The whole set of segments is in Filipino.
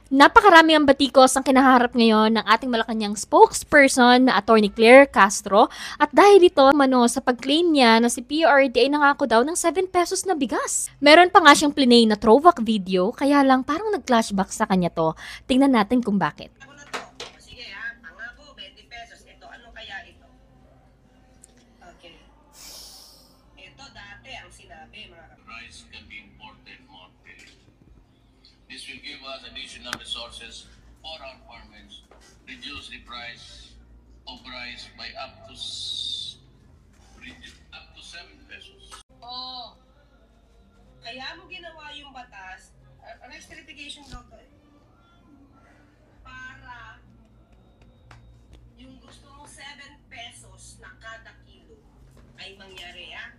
Napakarami ang batikos ang kinaharap ngayon ng ating Malacanang spokesperson na Attorney Claire Castro at dahil ito sa pag-claim niya na si PRD ay nangako daw ng 7 pesos na bigas. Meron pa nga siyang plinay na throwback video kaya lang parang nag-flashback sa kanya to. Tingnan natin kung bakit. Sige ha, pangako 20 pesos. Ito, ano kaya ito? Okay. Ito dati ang sinabi mga Rice can be imported more. This will give us additional resources for our farmers, reduce the price of rice by up to 7 pesos. Oh, kaya mo ginawa yung batas, rice certification daw to eh. Para yung gusto mo 7 pesos na kada kilo ay mangyari ha.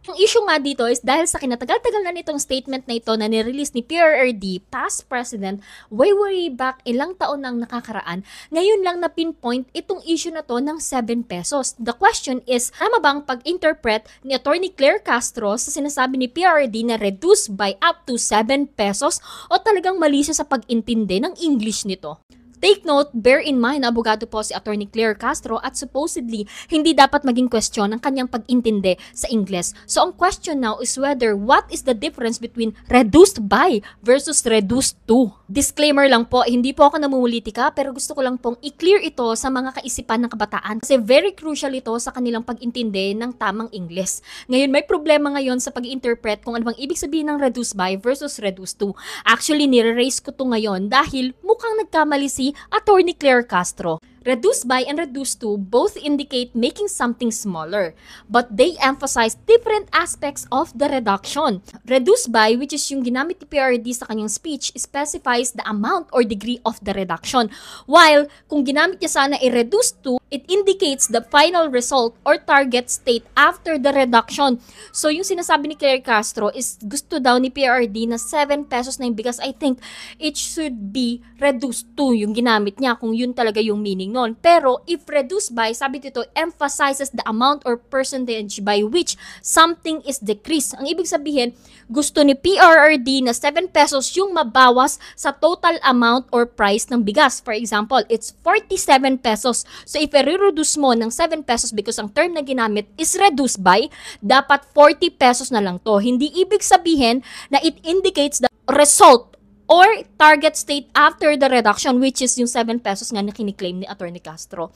Ang issue nga dito is dahil sa kinatagal-tagal na nitong statement na ito na nirelease ni PRRD, past president, way back ilang taon nang nakakaraan, ngayon lang na pinpoint itong issue na to ng 7 pesos. The question is, tama bang pag-interpret ni Attorney Claire Castro sa sinasabi ni PRRD na reduce by up to 7 pesos o talagang mali siya sa pag-intindi ng English nito? Take note, bear in mind na abogado po si Attorney Claire Castro at supposedly hindi dapat maging question ang kanyang pag-intindi sa Ingles. So ang question now is whether what is the difference between reduced by versus reduced to. Disclaimer lang po, hindi po ako namumulitika pero gusto ko lang pong i-clear ito sa mga kaisipan ng kabataan kasi very crucial ito sa kanilang pag-intindi ng tamang Ingles. Ngayon may problema ngayon sa pag-interpret kung ano bang ibig sabihin ng reduced by versus reduced to. Actually, nire-raise ko to ngayon dahil mukhang nagkamali si Attorney Claire Castro. Reduced by and reduced to both indicate making something smaller, but they emphasize different aspects of the reduction. Reduced by, which is yung ginamit ni PRD sa kanyang speech, specifies the amount or degree of the reduction. While kung ginamit niya sana i-reduce to, it indicates the final result or target state after the reduction. So yung sinasabi ni Claire Castro is gusto daw ni PRD na 7 pesos na yung bigas. I think it should be reduced to yung ginamit niya kung yun talaga yung meaning nun. Pero if reduced by, sabi dito, emphasizes the amount or percentage by which something is decreased. Ang ibig sabihin, gusto ni PRRD na 7 pesos yung mabawas sa total amount or price ng bigas. For example, it's 47 pesos. So if i-reduce mo ng 7 pesos because ang term na ginamit is reduced by, dapat 40 pesos na lang to. Hindi ibig sabihin na it indicates the result or target state after the reduction, which is yung 7 pesos nga na kiniklaim ni Attorney Castro.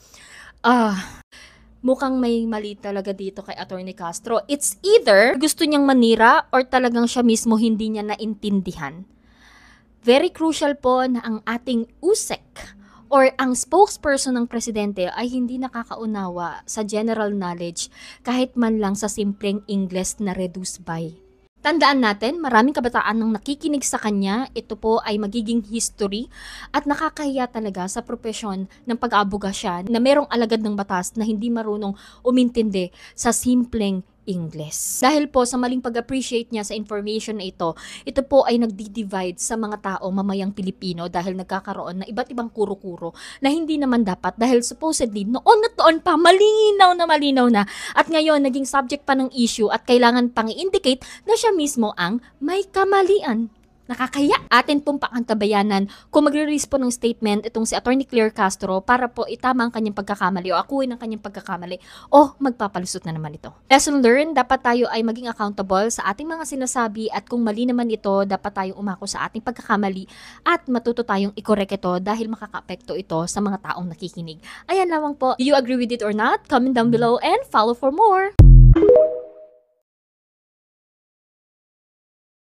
Mukhang may mali talaga dito kay Attorney Castro. It's either gusto niyang manira or talagang siya mismo hindi niya naintindihan. Very crucial po na ang ating USEC or ang spokesperson ng presidente ay hindi nakakaunawa sa general knowledge kahit man lang sa simpleng English na reduced by. Tandaan natin, maraming kabataan nang nakikinig sa kanya, ito po ay magiging history at nakakahiya talaga sa propesyon ng pag-aaboga siya na merong alagad ng batas na hindi marunong umintindi sa simpleng English. Dahil po sa maling pag-appreciate niya sa information na ito po ay nagdi-divide sa mga tao mamayang Pilipino dahil nagkakaroon na iba't ibang kuro-kuro na hindi naman dapat dahil supposedly noon na toon pa malinaw na at ngayon naging subject pa ng issue at kailangan pang i-indicate na siya mismo ang may kamalian. Nakakaya. Atin pong pakantabayanan kung magre-release po ng statement itong si Attorney Claire Castro para po itama ang kanyang pagkakamali o akuin ang kanyang pagkakamali o magpapalusot na naman ito. Lesson learned, dapat tayo ay maging accountable sa ating mga sinasabi at kung mali naman ito, dapat tayong umako sa ating pagkakamali at matuto tayong i-correct ito dahil makaka-apekto ito sa mga taong nakikinig. Ayan lamang po. Do you agree with it or not? Comment down below and follow for more!